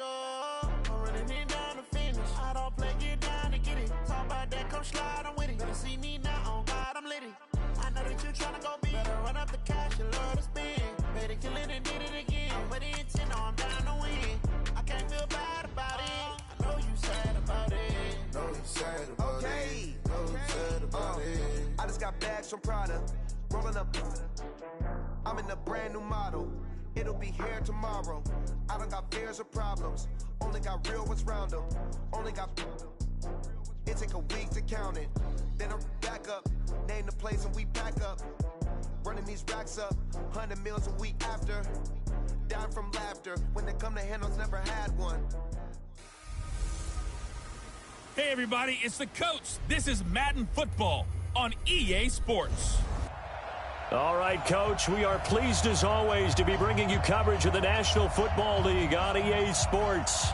go. I'm running it down to finish. I don't play, get down to get it. Talk about that, come slide, I'm with it. Better see me now, on God, I'm litty. I know that you tryna go big. Better run up the cash, you love to spend. Better kill it and did it again. But the intent, no, I'm down to win. I can't feel bad about it. I know you sad about it. Know you sad about it. Know you sad about it. I just got bags from Prada. Rolling up. I'm in a brand new model. It'll be here tomorrow. I don't got fears or problems. Only got real ones round them. Only got. It take a week to count it. Then I'm back up. Name the place and we back up. Running these racks up. 100 meals a week after. Down from laughter. When they come to handles, never had one. Hey everybody, it's the Coach. This is Madden Football on EA Sports. All right, Coach, we are pleased as always to be bringing you coverage of the National Football League on EA Sports.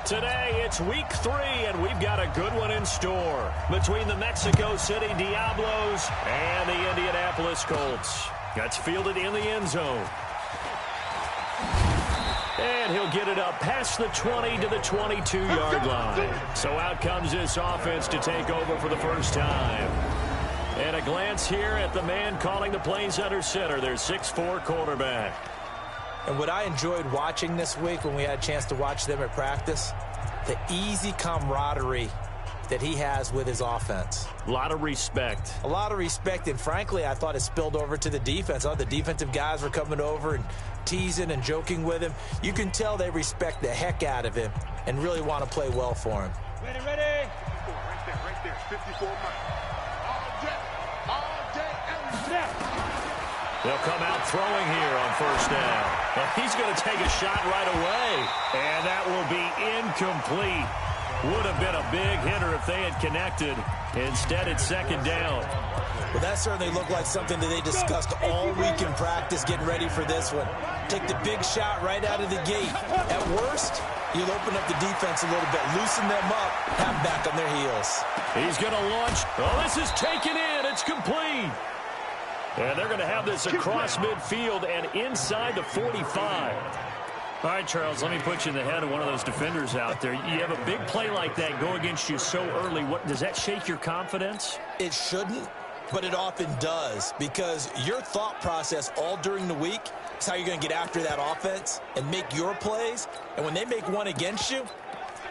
Today, it's week 3, and we've got a good one in store between the Mexico City Diablos and the Indianapolis Colts. That's fielded in the end zone. And he'll get it up past the 20 to the 22-yard line. So out comes this offense to take over for the first time. And a glance here at the man calling the plays under center, their 6'4" quarterback. And what I enjoyed watching this week when we had a chance to watch them at practice, the easy camaraderie that he has with his offense. A lot of respect. A lot of respect, and frankly, I thought it spilled over to the defense. I thought the defensive guys were coming over and teasing and joking with him. You can tell they respect the heck out of him and really want to play well for him. Ready. Right there, 54 miles. They'll come out throwing here on first down. And he's going to take a shot right away. And that will be incomplete. Would have been a big hitter if they had connected. Instead, it's second down. Well, that certainly looked like something that they discussed all week in practice, getting ready for this one. Take the big shot right out of the gate. At worst, you'll open up the defense a little bit, loosen them up, have them back on their heels. He's going to launch. Oh, this is taken in. It's complete. And they're going to have this across midfield and inside the 45. All right, Charles, let me put you in the head of one of those defenders out there. You have a big play like that go against you so early. What does that shake your confidence? It shouldn't, but it often does, because your thought process all during the week is how you're going to get after that offense and make your plays. And when they make one against you,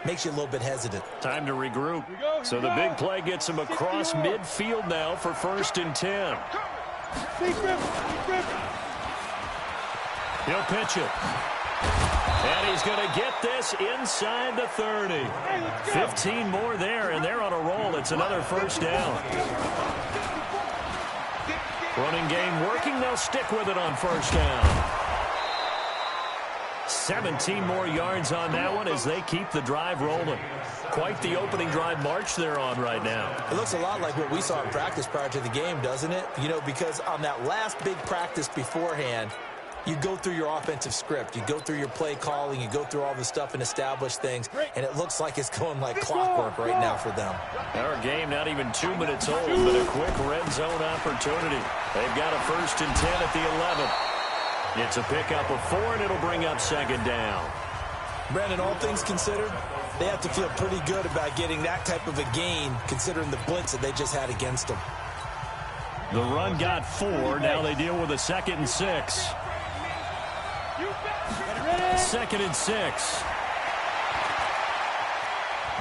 makes you a little bit hesitant. Time to regroup. So the big play gets him across midfield now for 1st and 10. He'll pitch it. And he's going to get this inside the 30. 15 more there, and they're on a roll. It's another first down. Running game working. They'll stick with it on first down. 17 more yards on that one as they keep the drive rolling. Quite the opening drive march they're on right now. It looks a lot like what we saw in practice prior to the game, doesn't it? You know, because on that last big practice beforehand, you go through your offensive script. You go through your play calling. You go through all the stuff and establish things. And it looks like it's going like clockwork right now for them. Our game not even 2 minutes old, but a quick red zone opportunity. They've got a 1st and 10 at the 11. It's a pickup of 4, and it'll bring up second down. Brandon, all things considered, they have to feel pretty good about getting that type of a gain, considering the blitz that they just had against them. The run got 4. Now they deal with a 2nd and 6. 2nd and 6.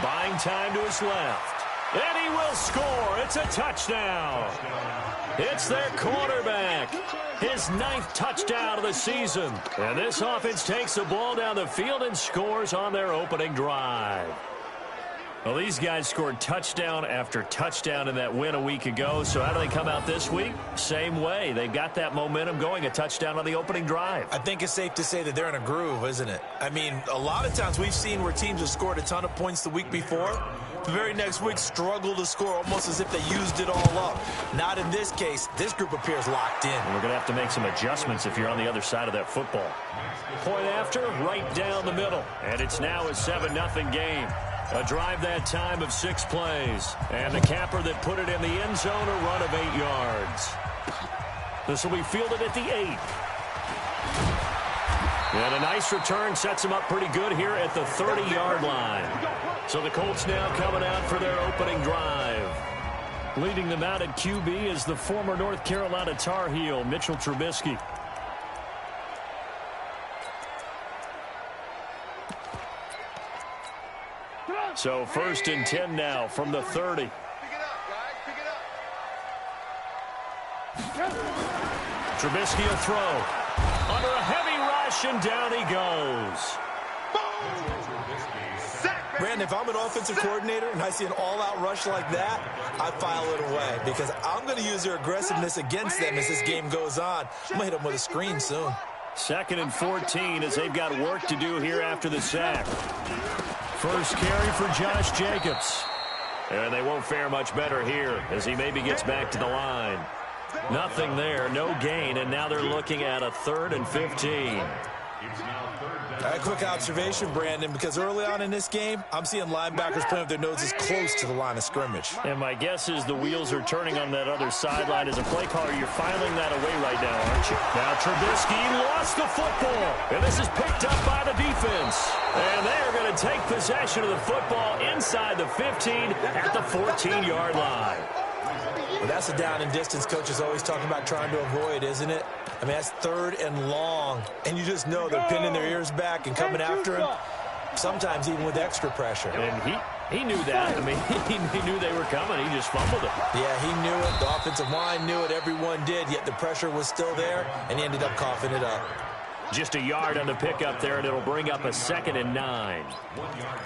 Buying time to his left. And he will score. It's a touchdown. It's their quarterback. His 9th touchdown of the season. And this offense takes the ball down the field and scores on their opening drive. Well, these guys scored touchdown after touchdown in that win a week ago. So how do they come out this week? Same way. They've got that momentum going, a touchdown on the opening drive. I think it's safe to say that they're in a groove, isn't it? I mean, a lot of times we've seen where teams have scored a ton of points the week before. The very next week struggle to score almost as if they used it all up. Not in this case. This group appears locked in. We're going to have to make some adjustments if you're on the other side of that football. Point after, right down the middle. And it's now a 7-0 game. A drive that time of 6 plays. And the capper that put it in the end zone, a run of 8 yards. This will be fielded at the 8. And a nice return sets him up pretty good here at the 30-yard line. So the Colts now coming out for their opening drive. Leading them out at QB is the former North Carolina Tar Heel, Mitchell Trubisky. So 1st and 10 now from the 30. Pick it up, guys. Pick it up. Trubisky will throw. Under a heavy rush, and down he goes. Brandon, if I'm an offensive coordinator and I see an all-out rush like that, I file it away because I'm going to use their aggressiveness against them as this game goes on. I'm going to hit them with a screen soon. 2nd and 14 as they've got work to do here after the sack. First carry for Josh Jacobs. And they won't fare much better here as he maybe gets back to the line. Nothing there, no gain, and now they're looking at a 3rd and 15. A quick observation, Brandon, because early on in this game, I'm seeing linebackers playing with their noses close to the line of scrimmage. And my guess is the wheels are turning on that other sideline. As a play caller, you're filing that away right now, aren't you? Now Trubisky lost the football, and this is picked up by the defense. And they are going to take possession of the football inside the 15 at the 14-yard line. Well, that's a down and distance coach is always talking about trying to avoid, isn't it? I mean, that's 3rd and long, and you just know they're pinning their ears back and coming after him, sometimes even with extra pressure. And he knew that. I mean, he knew they were coming. He just fumbled it. Yeah, he knew it. The offensive line knew it. Everyone did, yet the pressure was still there, and he ended up coughing it up. Just a yard on the pickup there, and it'll bring up a 2nd and 9.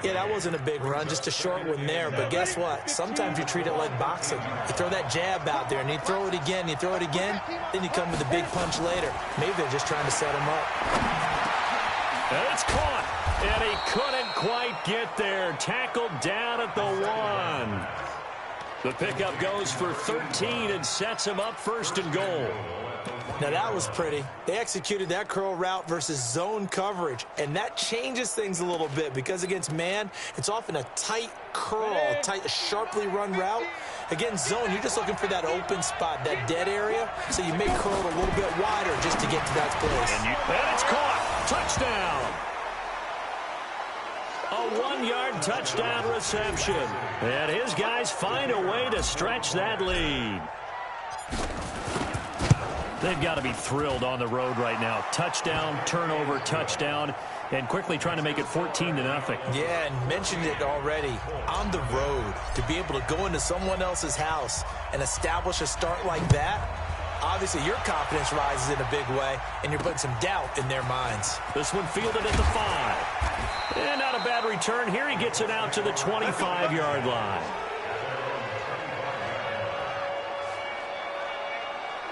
Yeah, that wasn't a big run, just a short one there. But guess what? Sometimes you treat it like boxing. You throw that jab out there, and you throw it again, you throw it again, then you come with a big punch later. Maybe they're just trying to set him up. And it's caught, and he couldn't quite get there. Tackled down at the 1. The pickup goes for 13 and sets him up 1st and goal. Now, that was pretty. They executed that curl route versus zone coverage, and that changes things a little bit because against man, it's often a tight curl, tight, sharply run route. Against zone, you're just looking for that open spot, that dead area, so you may curl it a little bit wider just to get to that place. And it's caught. Touchdown. A 1-yard touchdown reception. And his guys find a way to stretch that lead. They've got to be thrilled on the road right now. Touchdown, turnover, touchdown, and quickly trying to make it 14-0. Yeah, and mentioned it already. On the road, to be able to go into someone else's house and establish a start like that, obviously your confidence rises in a big way, and you're putting some doubt in their minds. This one fielded at the 5. And not a bad return here. He gets it out to the 25-yard line.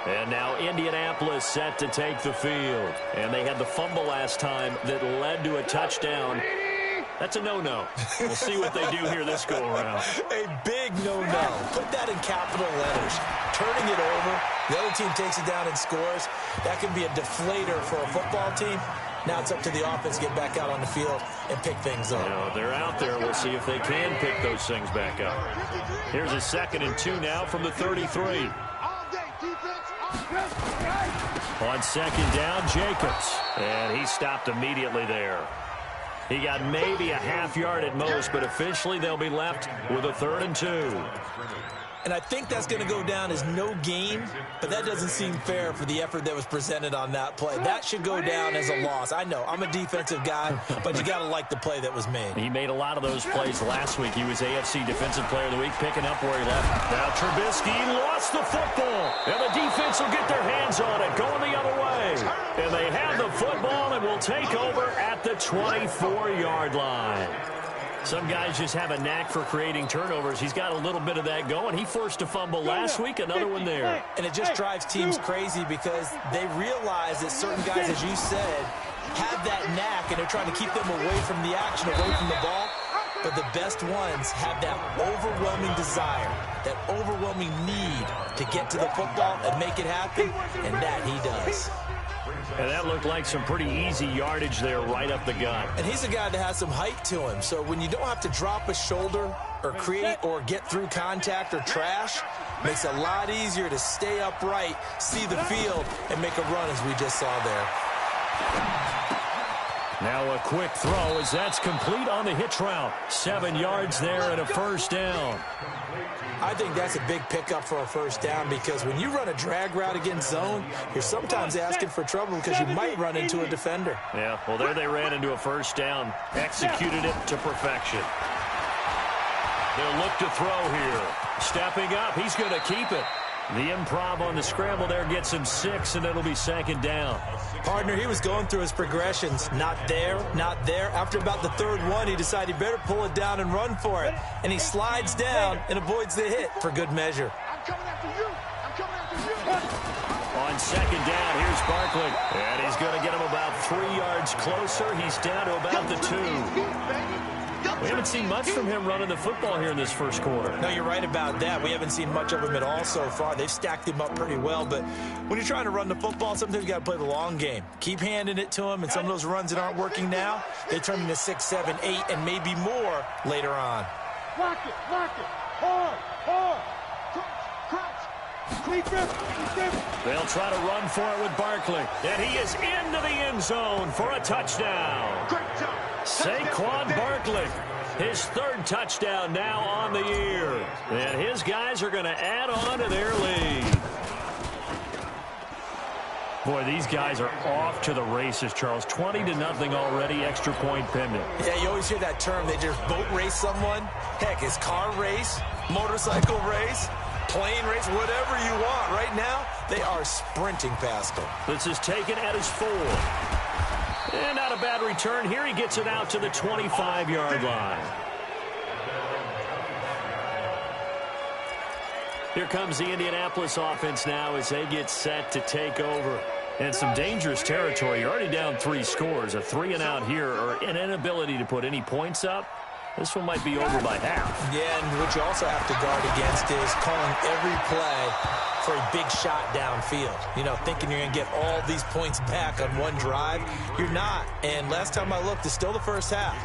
And now Indianapolis set to take the field. And they had the fumble last time that led to a touchdown. That's a no-no. We'll see what they do here this go-around. A big no-no. Put that in capital letters. Turning it over, the other team takes it down and scores. That can be a deflator for a football team. Now it's up to the offense to get back out on the field and pick things up. Now, they're out there. We'll see if they can pick those things back up. Here's a 2nd and 2 now from the 33. On 2nd down, Jacobs. And he stopped immediately there. He got maybe a half yard at most, but officially they'll be left with a 3rd and 2. And I think that's going to go down as no gain, but that doesn't seem fair for the effort that was presented on that play. That should go down as a loss. I know, I'm a defensive guy, but you got to like the play that was made. He made a lot of those plays last week. He was AFC Defensive Player of the Week, picking up where he left. Now Trubisky lost the football, and the defense will get their hands on it, going the other way. And they have the football and will take over at the 24-yard line. Some guys just have a knack for creating turnovers. He's got a little bit of that going. He forced a fumble last week, another one there. And it just drives teams crazy because they realize that certain guys, as you said, have that knack, and they're trying to keep them away from the action, away from the ball. But the best ones have that overwhelming desire, that overwhelming need to get to the football and make it happen, and that he does. And that looked like some pretty easy yardage there right up the gut. And he's a guy that has some height to him. So when you don't have to drop a shoulder or create or get through contact or trash, makes it a lot easier to stay upright, see the field, and make a run as we just saw there. Now a quick throw as that's complete on the hitch route. 7 yards there and a first down. I think that's a big pickup for a first down because when you run a drag route against zone, you're sometimes asking for trouble because you might run into a defender. Yeah, well, there they ran into a first down. Executed it to perfection. They'll look to throw here. Stepping up, he's going to keep it. The improv on the scramble there gets him 6, and it'll be second down. Partner, he was going through his progressions. Not there, not there. After about the third one, he decided he better pull it down and run for it. And he slides down and avoids the hit for good measure. I'm coming after you. I'm coming after you. On second down, here's Barkley. And he's going to get him about 3 yards closer. He's down to about the 2. We haven't seen much from him running the football here in this first quarter. No, you're right about that. We haven't seen much of him at all so far. They've stacked him up pretty well, but when you're trying to run the football, sometimes you got to play the long game. Keep handing it to him, and some of those runs that aren't working now, they turn into 6, 7, 8, and maybe more later on. Lock it. Hard. Crouch. They'll try to run for it with Barkley, and he is into the end zone for a touchdown. Great job. Saquon Barkley, his 3rd touchdown now on the year. And his guys are going to add on to their lead. Boy, these guys are off to the races, Charles. 20-0 already, extra point pending. Yeah, you always hear that term. They just boat race someone. Heck, it's car race, motorcycle race, plane race, whatever you want. Right now, they are sprinting past them. This is taken at his 4. And not a bad return. Here he gets it out to the 25-yard line. Here comes the Indianapolis offense now as they get set to take over. And some dangerous territory. You're already down 3 scores. A 3-and-out here or an inability to put any points up. This one might be over by half. Yeah, and what you also have to guard against is calling every play for a big shot downfield. You know, thinking you're going to get all these points back on one drive. You're not. And last time I looked, it's still the first half.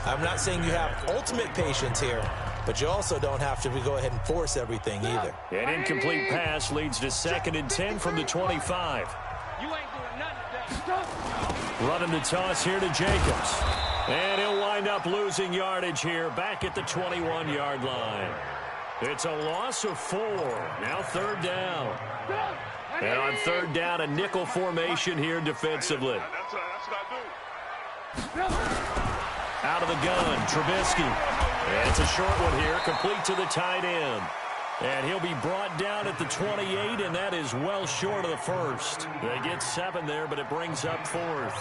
I'm not saying you have ultimate patience here, but you also don't have to go ahead and force everything either. An incomplete pass leads to 2nd and 10 from the 25. You ain't doing nothing today. Running the toss here to Jacobs. And he'll wind up losing yardage here back at the 21-yard line. It's a loss of 4. Now 3rd down. And on 3rd down, a nickel formation here defensively. That's what I do. Out of the gun, Trubisky. And it's a short one here, complete to the tight end. And he'll be brought down at the 28, and that is well short of the 1st. They get 7 there, but it brings up 4th.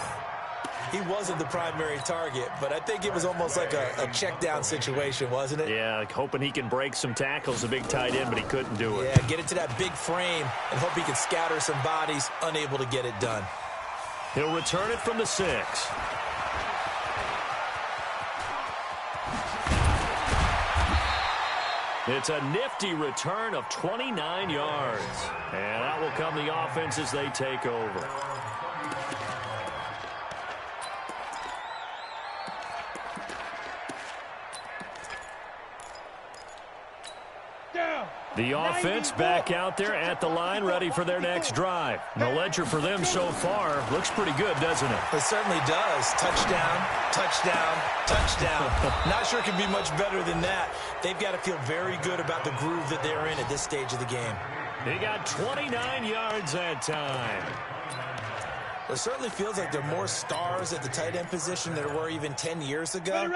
He wasn't the primary target, but I think it was almost like a check down situation, wasn't it? Yeah, like hoping he can break some tackles, a big tight end, but he couldn't do it. Yeah, get it to that big frame and hope he can scatter some bodies, unable to get it done. He'll return it from the 6. It's a nifty return of 29 yards. And out will come the offense as they take over. The offense back out there at the line, ready for their next drive. The ledger for them so far looks pretty good, doesn't it? It certainly does. Touchdown, touchdown, touchdown. Not sure it can be much better than that. They've got to feel very good about the groove that they're in at this stage of the game. They got 29 yards that time. It certainly feels like there are more stars at the tight end position than there were even 10 years ago.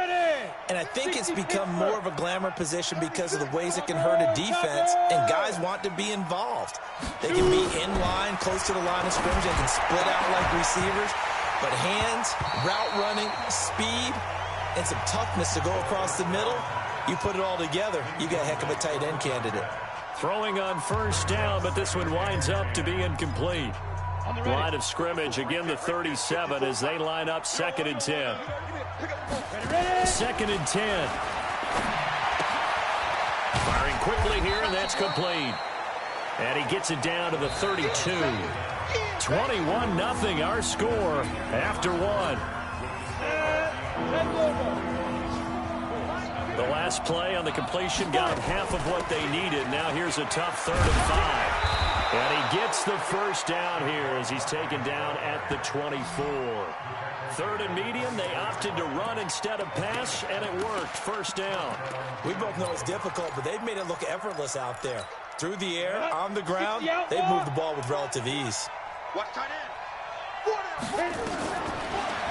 And I think it's become more of a glamour position because of the ways it can hurt a defense, and guys want to be involved. They can be in line, close to the line of scrimmage. They can split out like receivers. But hands, route running, speed, and some toughness to go across the middle, you put it all together, you got a heck of a tight end candidate. Throwing on 1st down, but this one winds up to be incomplete. Line of scrimmage, again the 37 as they line up 2nd and 10. 2nd and 10. Firing quickly here, and that's complete. And he gets it down to the 32. 21-0 our score after 1. The last play on the completion got them half of what they needed. Now here's a tough 3rd and 5. And he gets the first down here as he's taken down at the 24. Third and medium, they opted to run instead of pass, and it worked. First down. We both know it's difficult, but they've made it look effortless out there. Through the air, on the ground, they've moved the ball with relative ease. Watch tight end.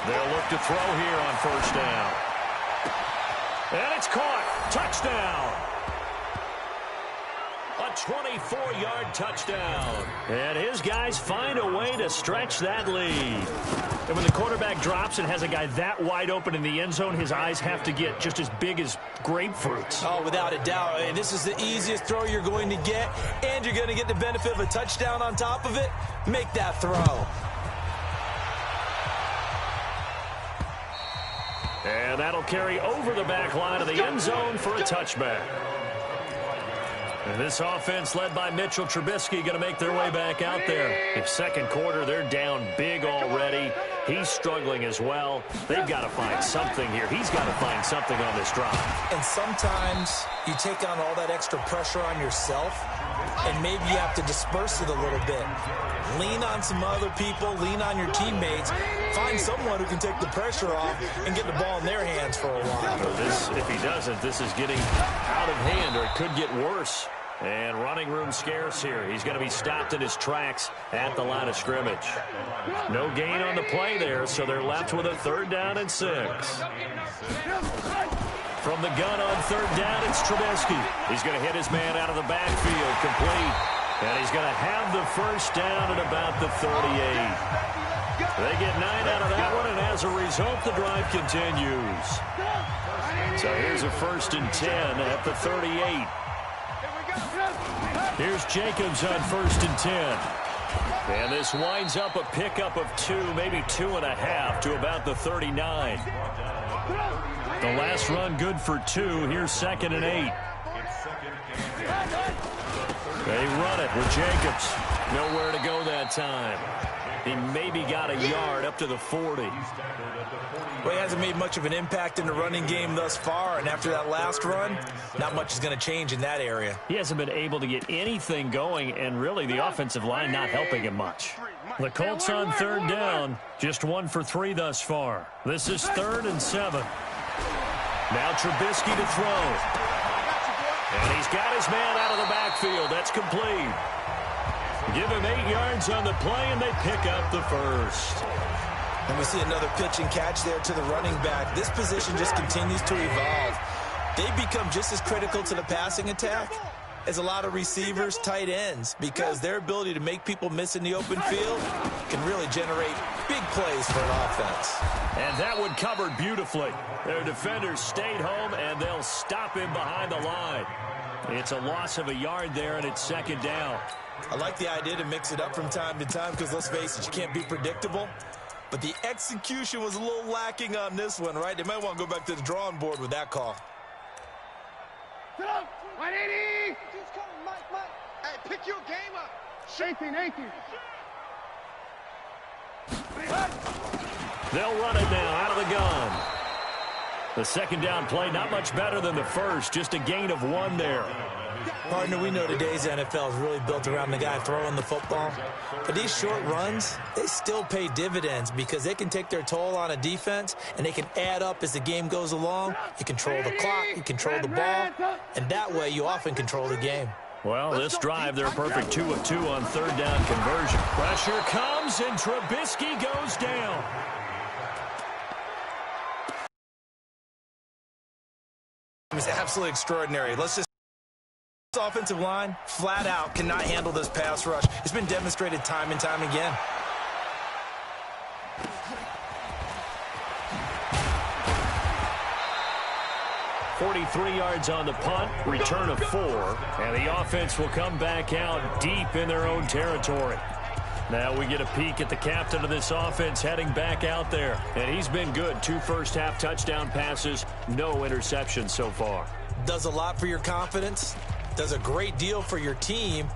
They'll look to throw here on first down. And it's caught. Touchdown. A 24-yard touchdown. And his guys find a way to stretch that lead. And when the quarterback drops and has a guy that wide open in the end zone, his eyes have to get just as big as grapefruits. Oh, without a doubt. And this is the easiest throw you're going to get, and you're going to get the benefit of a touchdown on top of it. Make that throw. And that'll carry over the back line of the end zone for a touchback. And this offense led by Mitchell Trubisky going to make their way back out there. In second quarter, they're down big already. He's struggling as well. They've got to find something here. He's got to find something on this drive. And sometimes you take on all that extra pressure on yourself, and maybe you have to disperse it a little bit. Lean on some other people, lean on your teammates, find someone who can take the pressure off and get the ball in their hands for a while. If he doesn't, this is getting out of hand, or it could get worse. And running room scarce here. He's going to be stopped in his tracks at the line of scrimmage. No gain on the play there, so they're left with a 3rd down and 6. From the gun on 3rd down, it's Trubisky. He's going to hit his man out of the backfield, complete. And he's going to have the first down at about the 38. They get 9 out of that one, and as a result, the drive continues. So here's a 1st and 10 at the 38. Here's Jacobs on 1st and 10. And this winds up a pickup of 2, maybe 2.5 to about the 39. The last run good for 2. Here's 2nd and 8. They run it with Jacobs. Nowhere to go that time. He maybe got a yard up to the 40. Well, he hasn't made much of an impact in the running game thus far, and after that last run, not much is going to change in that area. He hasn't been able to get anything going, and really the offensive line not helping him much. The Colts on 3rd down, just 1 for 3 thus far. This is 3rd and 7. Now Trubisky to throw. And he's got his man out of the backfield. That's complete. Give him 8 yards on the play, and they pick up the first. And we see another pitch and catch there to the running back. This position just continues to evolve. They become just as critical to the passing attack as a lot of receivers, tight ends, because their ability to make people miss in the open field can really generate big plays for an offense. And that one covered beautifully. Their defenders stayed home, and they'll stop him behind the line. It's a loss of a yard there, and it's 2nd down. I like the idea to mix it up from time to time because, let's face it, you can't be predictable. But the execution was a little lacking on this one, right? They might want to go back to the drawing board with that call. 180! Hey, pick your game up. 18. They'll run it now out of the gun. The 2nd down play, not much better than the first, just a gain of 1 there. Partner, we know today's NFL is really built around the guy throwing the football. But these short runs, they still pay dividends because they can take their toll on a defense, and they can add up as the game goes along. You control the clock, you control the ball, and that way you often control the game. Well, this drive, they're perfect 2 of 2 on 3rd down conversion. Pressure comes, and Trubisky goes down. It was absolutely extraordinary. This offensive line, flat out, cannot handle this pass rush. It's been demonstrated time and time again. .43 yards on the punt, return of 4, and the offense will come back out deep in their own territory. Now we get a peek at the captain of this offense heading back out there, and he's been good. 2 first-half touchdown passes, no interceptions so far. Does a lot for your confidence, does a great deal for your team,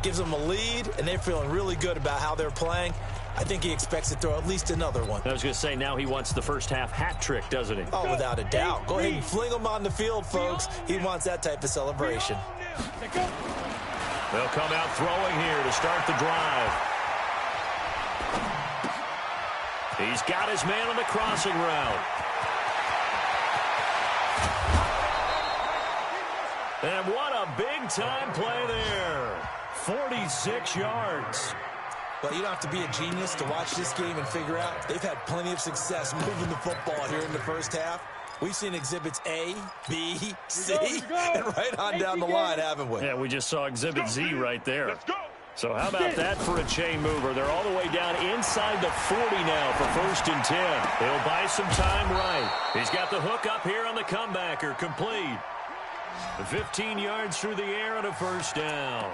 gives them a lead, and they're feeling really good about how they're playing. I think he expects to throw at least another one. I was going to say, now he wants the first-half hat trick, doesn't he? Oh, without a doubt. Go ahead and fling him on the field, folks. He wants that type of celebration. They'll come out throwing here to start the drive. He's got his man on the crossing route. And what a big-time play there. 46 yards. Well, you don't have to be a genius to watch this game and figure out they've had plenty of success moving the football here in the first half. We've seen exhibits A, B, C, and right on down the line, haven't we? Yeah, we just saw exhibit Z right there. So how about that for a chain mover? They're all the way down inside the 40 now for 1st and 10. He'll buy some time right. He's got the hook up here on the comebacker, complete. 15 yards through the air and a 1st down.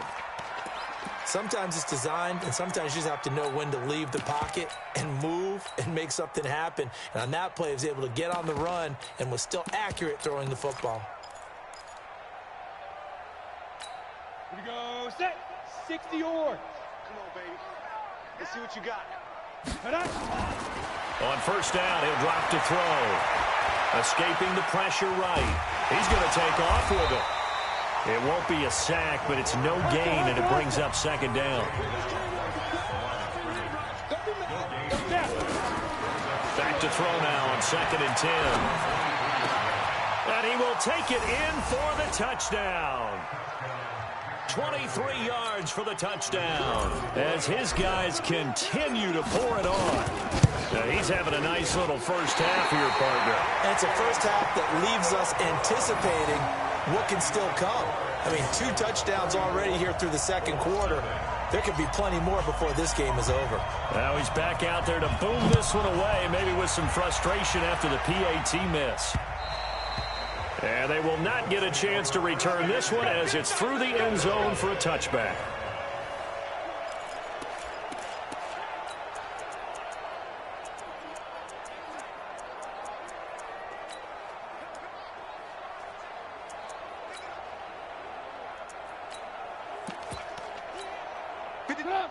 Sometimes it's designed, and sometimes you just have to know when to leave the pocket and move and make something happen. And on that play, he was able to get on the run and was still accurate throwing the football. Here we go, set. 60 yards. Come on, baby. Let's see what you got. On 1st down, he'll drop to throw. Escaping the pressure right. He's going to take off with it. It won't be a sack, but it's no gain, and it brings up 2nd down. Back to throw now on 2nd and 10. And he will take it in for the touchdown. 23 yards for the touchdown as his guys continue to pour it on. Now he's having a nice little first half here, partner. And it's a first half that leaves us anticipating what can still come. I mean, 2 touchdowns already here through the 2nd quarter. There could be plenty more before this game is over. Now he's back out there to boom this one away, maybe with some frustration after the PAT miss. And they will not get a chance to return this one as it's through the end zone for a touchback.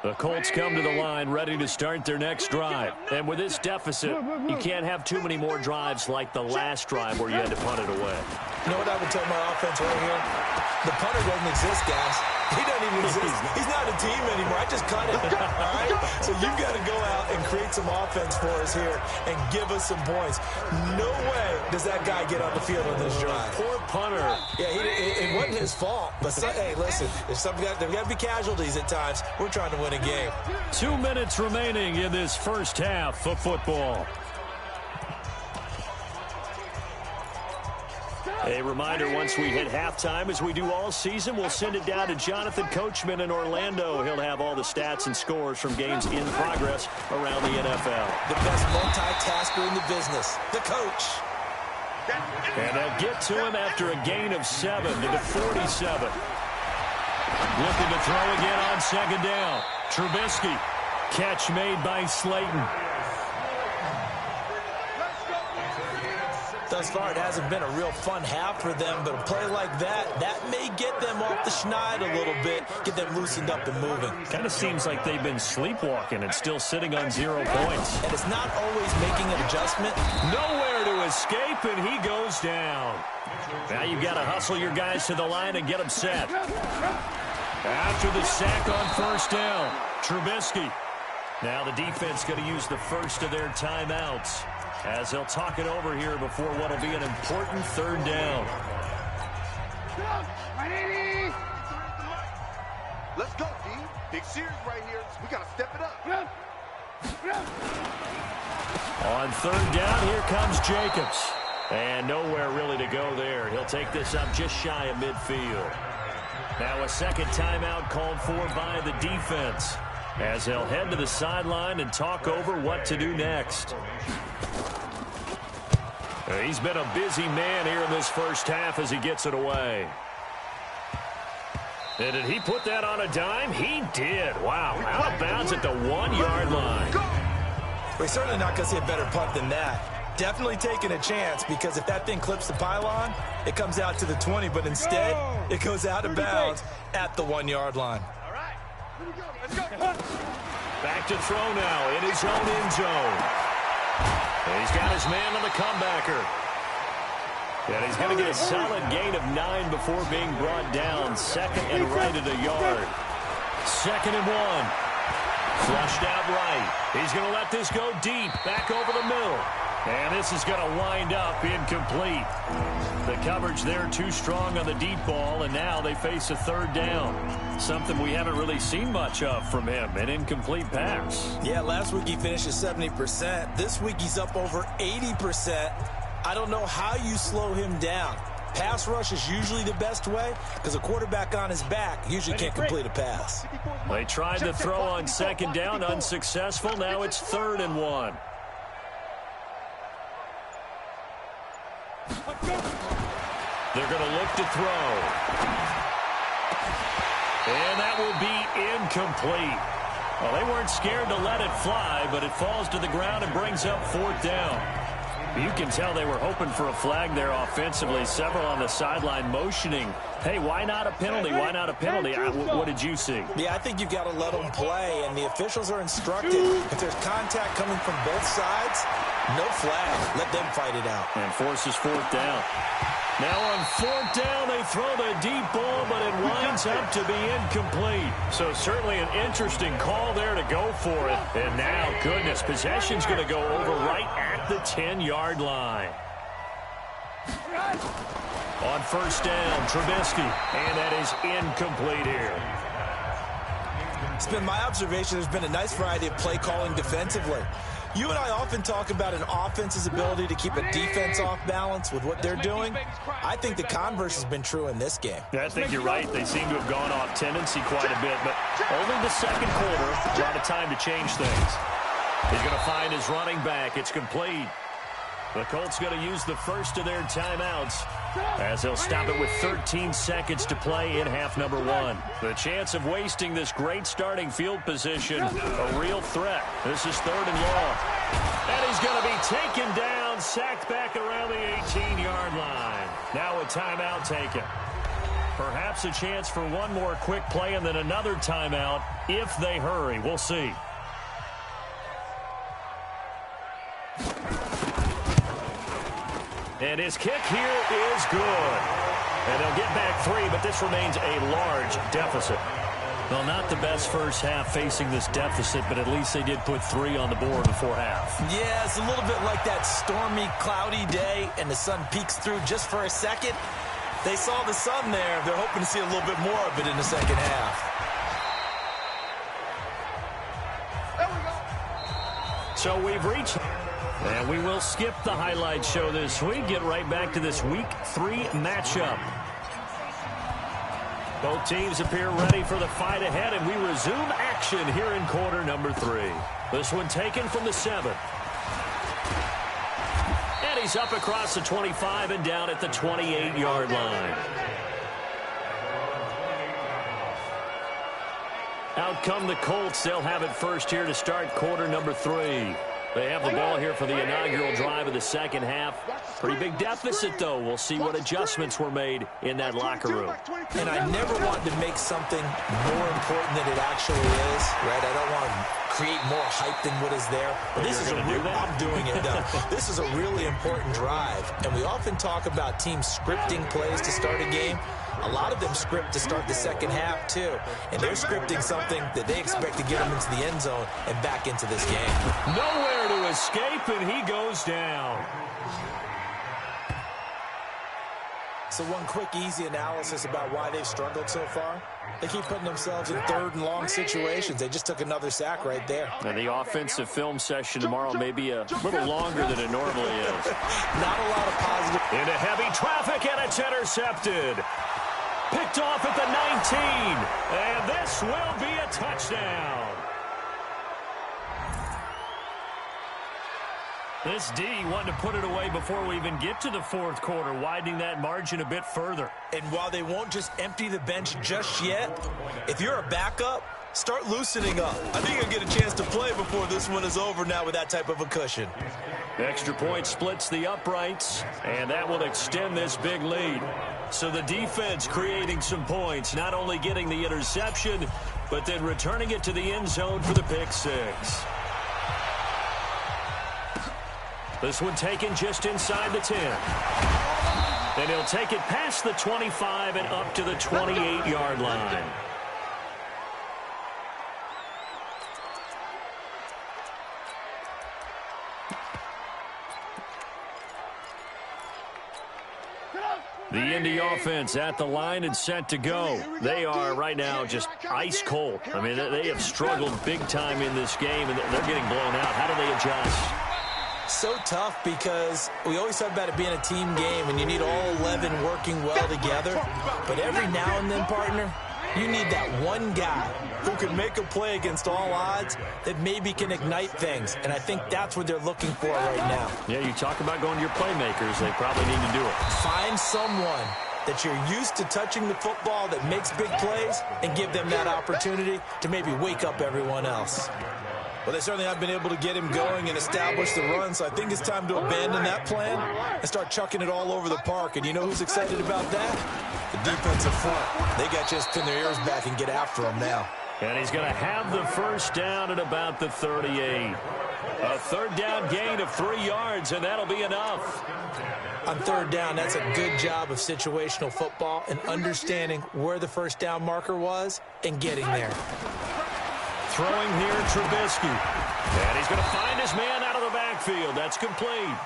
The Colts come to the line ready to start their next drive. And with this deficit, you can't have too many more drives like the last drive where you had to punt it away. You know what I would tell my offense right here? The punter doesn't exist, guys. He doesn't even exist. He's not a team anymore. I just cut it. All right? So you've got to go out and create some offense for us here and give us some points. No way does that guy get on the field on this drive. Poor punter. Yeah, it wasn't his fault. But, hey, listen, there's got to be casualties at times. We're trying to win a game. 2 minutes remaining in this first half of football. A reminder, once we hit halftime, as we do all season, we'll send it down to Jonathan Coachman in Orlando. He'll have all the stats and scores from games in progress around the NFL. The best multitasker in the business, the coach. And they'll get to him after a gain of 7 to the 47. Looking to throw again on 2nd down. Trubisky. Catch made by Slayton. Thus far, it hasn't been a real fun half for them, but a play like that may get them off the schneid a little bit, get them loosened up and moving. Kind of seems like they've been sleepwalking and still sitting on 0 points. And it's not always making an adjustment. Nowhere to escape, and he goes down. Now you've got to hustle your guys to the line and get them set. After the sack on 1st down, Trubisky. Now the defense going to use the first of their timeouts as they'll talk it over here before what will be an important 3rd down. Let's go, D. Big series right here. We got to step it up. On 3rd down, here comes Jacobs. And nowhere really to go there. He'll take this up just shy of midfield. Now a 2nd timeout called for by the defense as they'll head to the sideline and talk over what to do next. He's been a busy man here in this first half as he gets it away. And did he put that on a dime? He did. Wow, out of bounds at the 1-yard line. We're certainly not going to see a better punt than that. Definitely taking a chance, because if that thing clips the pylon, it comes out to the 20, but instead it goes out of bounds at the 1-yard line. All right. Here we go. Let's go. Back to throw now in his own end zone. And he's got his man on the comebacker. And he's going to get a solid gain of 9 before being brought down. Second and right at a yard. 2nd and 1. Flushed out right. He's going to let this go deep. Back over the middle. And this is going to wind up incomplete. The coverage there too strong on the deep ball, and now they face a 3rd down. Something we haven't really seen much of from him, an incomplete pass. Yeah, last week he finished at 70%. This week he's up over 80%. I don't know how you slow him down. Pass rush is usually the best way because a quarterback on his back usually can't complete a pass. They tried to throw on 2nd down, unsuccessful. Now it's 3rd and 1. They're going to look to throw. And that will be incomplete. Well, they weren't scared to let it fly, but it falls to the ground and brings up 4th down. You can tell they were hoping for a flag there offensively. Several on the sideline motioning. Hey, why not a penalty? Why not a penalty? What did you see? Yeah, I think you've got to let them play, and the officials are instructed. If there's contact coming from both sides, no flag. Let them fight it out. And forces 4th down. Now on 4th down, they throw the deep ball, but it winds up to be incomplete. So certainly an interesting call there to go for it. And now, goodness, possession's going to go over right at the 10-yard line. On 1st down, Trubisky, and that is incomplete here. It's been my observation there's been a nice variety of play calling defensively. You and I often talk about an offense's ability to keep a defense off balance with what they're doing. I think the converse has been true in this game. Yeah, I think you're right. They seem to have gone off tendency quite a bit, but only the 2nd quarter, a lot of time to change things. He's going to find his running back. It's complete. The Colts going to use the first of their timeouts as they'll stop it with 13 seconds to play in half number 1. The chance of wasting this great starting field position, a real threat. This is 3rd and long. And he's going to be taken down, sacked back around the 18-yard line. Now a timeout taken. Perhaps a chance for one more quick play and then another timeout if they hurry. We'll see. And his kick here is good. And they'll get back 3, but this remains a large deficit. Well, not the best first half facing this deficit, but at least they did put 3 on the board before half. Yeah, it's a little bit like that stormy, cloudy day, and the sun peeks through just for a second. They saw the sun there. They're hoping to see a little bit more of it in the second half. There we go. So we've reached... And we will skip the highlight show this week. Get right back to this Week 3 matchup. Both teams appear ready for the fight ahead, and we resume action here in quarter number 3. This one taken from the 7. And he's up across the 25 and down at the 28-yard line. Out come the Colts. They'll have it first here to start quarter number 3. They have the ball here for the inaugural drive of the second half. Pretty big deficit, though. We'll see what adjustments were made in that locker room. And I never want to make something more important than it actually is, right? I don't want to create more hype than what is there. But this is I'm doing it now. This is a really important drive. And we often talk about teams scripting plays to start a game. A lot of them script to start the second half, too. And they're scripting something that they expect to get them into the end zone and back into this game. Nowhere to escape, and he goes down. So one quick, easy analysis about why they've struggled so far. They keep putting themselves in 3rd and long situations. They just took another sack right there. And the offensive film session tomorrow may be a little longer than it normally is. Not a lot of positive. Into heavy traffic, and it's intercepted. Picked off at the 19. And this will be a touchdown. This D wanted to put it away before we even get to the 4th quarter, widening that margin a bit further. And while they won't just empty the bench just yet, if you're a backup, start loosening up. I think you'll get a chance to play before this one is over now with that type of a cushion. Extra point splits the uprights, and that will extend this big lead. So the defense creating some points, not only getting the interception, but then returning it to the end zone for the pick 6. This one taken just inside the 10. And he'll take it past the 25 and up to the 28-yard line. The Indy offense at the line and set to go. They are right now just ice cold. I mean, they have struggled big time in this game, and they're getting blown out. How do they adjust? So tough because we always talk about it being a team game, and you need all 11 working well together. But every now and then, partner, you need that one guy who can make a play against all odds that maybe can ignite things. And I think that's what they're looking for right now. Yeah, you talk about going to your playmakers. They probably need to do it. Find someone that you're used to touching the football that makes big plays and give them that opportunity to maybe wake up everyone else. Well, they certainly have been able to get him going and establish the run, so I think it's time to abandon that plan and start chucking it all over the park. And you know who's excited about that? The defensive front. They got just pin their ears back and get after him now. And he's going to have the first down at about the 38. A third down gain of 3 yards, and that'll be enough. On third down, that's a good job of situational football and understanding where the first down marker was and getting there. Throwing here, Trubisky. And he's going to find his man out of the backfield. That's complete.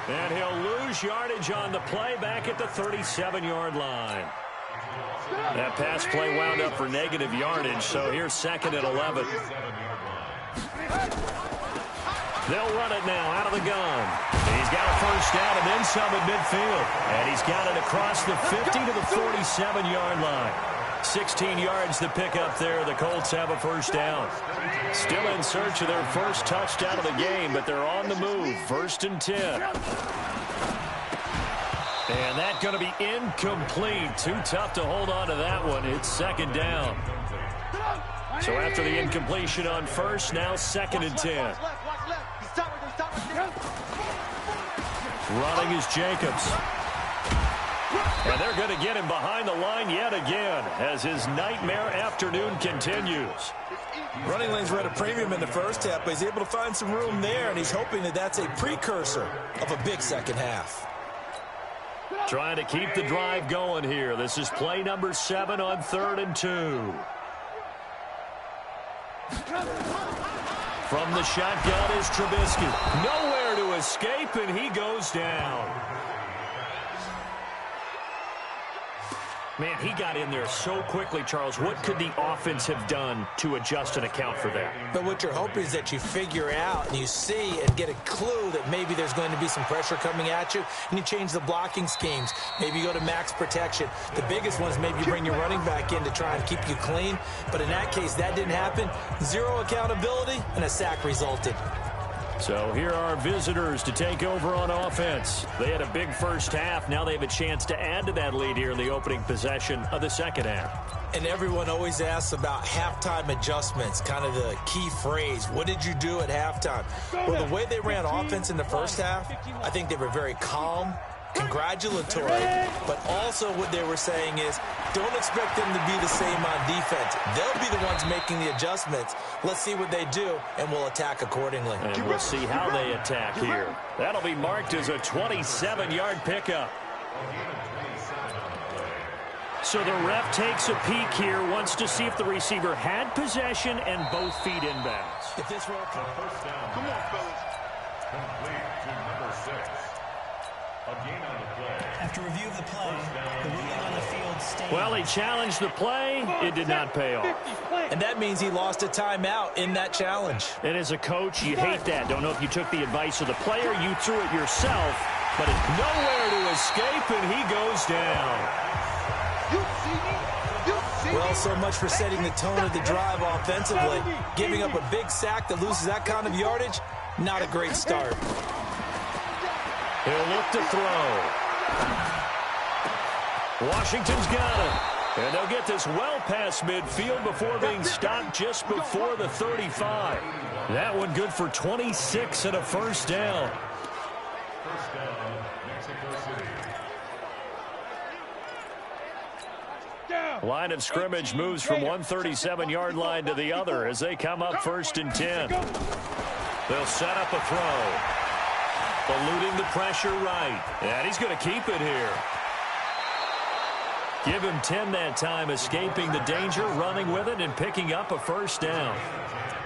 And he'll lose yardage on the play back at the 37-yard line. That pass play wound up for negative yardage, so here's 2nd and 11. They'll run it now out of the gun. He's got a first down and then some at midfield. And he's got it across the 50 to the 47-yard line. 16 yards to pick up there. The Colts have a first down. Still in search of their first touchdown of the game, but they're on the move. 1st and 10. And that's going to be incomplete. Too tough to hold on to that one. It's 2nd down. So after the incompletion on first, now 2nd and 10. Running is Jacobs. And they're going to get him behind the line yet again as his nightmare afternoon continues. Running lanes were at a premium in the first half, but he's able to find some room there, and he's hoping that that's a precursor of a big second half. Trying to keep the drive going here. This is play number 7 on 3rd and 2. From the shotgun is Trubisky. Nowhere to escape, and he goes down. Man, he got in there so quickly, Charles. What could the offense have done to adjust and account for that? But what you're hoping is that you figure out and you see and get a clue that maybe there's going to be some pressure coming at you, and you change the blocking schemes. Maybe you go to max protection. The biggest one is maybe you bring your running back in to try and keep you clean. But in that case, that didn't happen. 0 accountability, and a sack resulted. So here are visitors to take over on offense. They had a big first half. Now they have a chance to add to that lead here in the opening possession of the second half. And everyone always asks about halftime adjustments, kind of the key phrase. What did you do at halftime? Well, the way they ran offense in the first half, I think they were very calm, congratulatory, but also what they were saying is don't expect them to be the same on defense. They'll be the ones making the adjustments. Let's see what they do, and we'll attack accordingly. And we'll see how they attack here. That'll be marked as a 27-yard pickup. So the ref takes a peek here, wants to see if the receiver had possession and both feet inbounds. If this were a first down, come on, fellas. Complete to number 6. After review of the play, the ruling on the field stayed. Well, he challenged the play. It did not pay off. And that means he lost a timeout in that challenge. And as a coach, you hate that. Don't know if you took the advice of the player, you threw it yourself, but it's nowhere to escape, and he goes down. Well, so much for setting the tone of the drive offensively. Giving up a big sack that loses that kind of yardage, not a great start. He'll look to throw. Washington's got it. And they'll get this well past midfield before being stopped just before the 35. That one good for 26 and a first down. Line of scrimmage moves from one 37-yard line to the other as they come up 1st and 10. They'll set up a throw. Eluding the pressure right. And he's going to keep it here. Give him 10 that time, escaping the danger, running with it, and picking up a first down.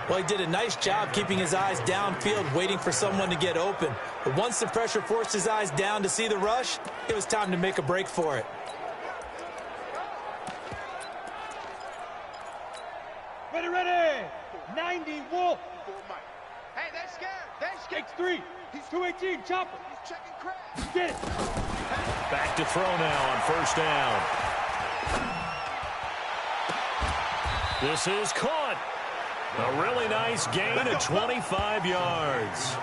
Well, he did a nice job keeping his eyes downfield, waiting for someone to get open. But once the pressure forced his eyes down to see the rush, it was time to make a break for it. Ready, ready! 90 Wolf! Hey, they're scared. They're scared. X3. He's 218. Chopper. He's checking crash. Get it. Back to throw now on first down. This is caught. A really nice gain of 25 yards.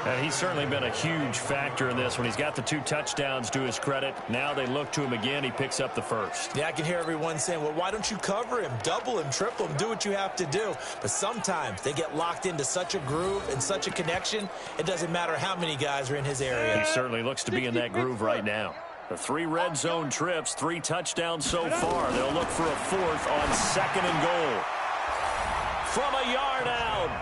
And he's certainly been a huge factor in this when he's got the 2 touchdowns to his credit. Now they look to him again. He picks up the first. Yeah, I can hear everyone saying, well, why don't you cover him, double him, triple him, do what you have to do. But sometimes they get locked into such a groove and such a connection, it doesn't matter how many guys are in his area. He certainly looks to be in that groove right now. The 3 red zone trips, 3 touchdowns so far. They'll look for a 4th on 2nd and goal. From a yard out.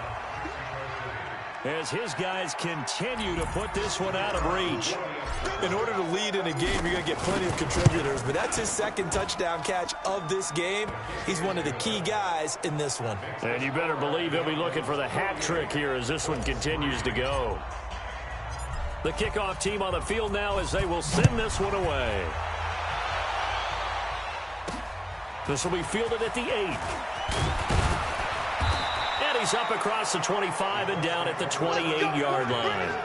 As his guys continue to put this one out of reach. In order to lead in a game, you're going to get plenty of contributors, but that's his 2nd touchdown catch of this game. He's one of the key guys in this one. And you better believe he'll be looking for the hat trick here as this one continues to go. The kickoff team on the field now as they will send this one away. This will be fielded at the 8. He's up across the 25 and down at the 28-yard line.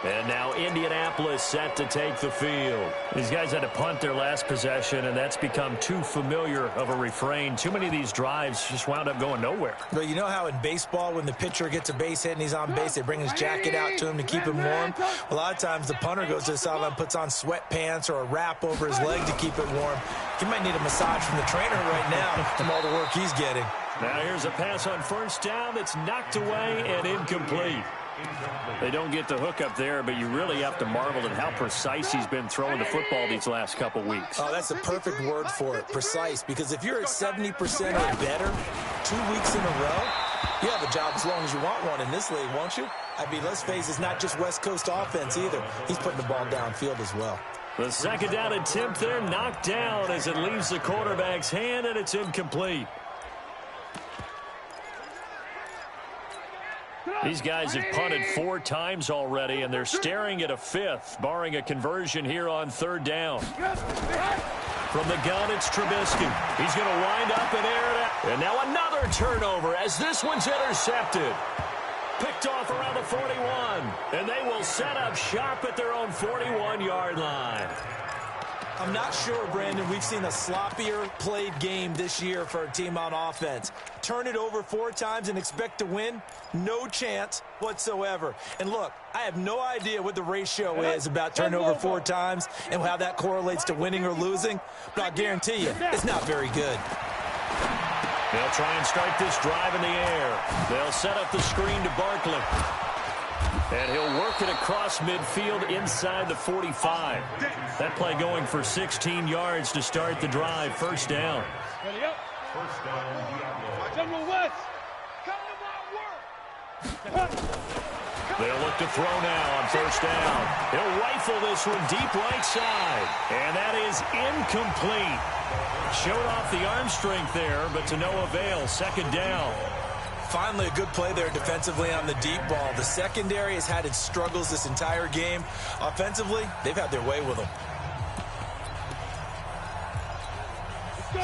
And now Indianapolis set to take the field. These guys had to punt their last possession, and that's become too familiar of a refrain. Too many of these drives just wound up going nowhere. But you know how in baseball, when the pitcher gets a base hit and he's on base, they bring his jacket out to him to keep him warm? A lot of times the punter goes to the sideline, puts on sweatpants or a wrap over his leg to keep it warm. He might need a massage from the trainer right now from all the work he's getting. Now here's a pass on first down that's knocked away and incomplete. They don't get the hook up there, but you really have to marvel at how precise he's been throwing the football these last couple weeks. Oh, that's the perfect word for it, precise, because if you're at 70% or better 2 weeks in a row, you have a job as long as you want one in this league, won't you? I mean, let's face it, it's not just West Coast offense either. He's putting the ball downfield as well. The 2nd down attempt there knocked down as it leaves the quarterback's hand, and it's incomplete. These guys have punted 4 times already, and they're staring at a 5th, barring a conversion here on 3rd down. From the gun, it's Trubisky. He's going to wind up and air it out. And now another turnover as this one's intercepted. Picked off around the 41, and they will set up shop at their own 41-yard line. I'm not sure, Brandon, we've seen a sloppier played game this year for a team on offense. Turn it over 4 times and expect to win? No chance whatsoever. And look, I have no idea what the ratio is about turning over 4 times and how that correlates to winning or losing, but I guarantee you, it's not very good. They'll try and start this drive in the air. They'll set up the screen to Barkley. And he'll work it across midfield inside the 45. That play going for 16 yards to start the drive. First down. Ready up. First down, Diablos. General West. Come to my work. They'll look to throw now on first down. He'll rifle this one deep right side. And that is incomplete. Showed off the arm strength there, but to no avail. 2nd down. Finally, a good play there defensively on the deep ball. The secondary has had its struggles this entire game. Offensively, they've had their way with them.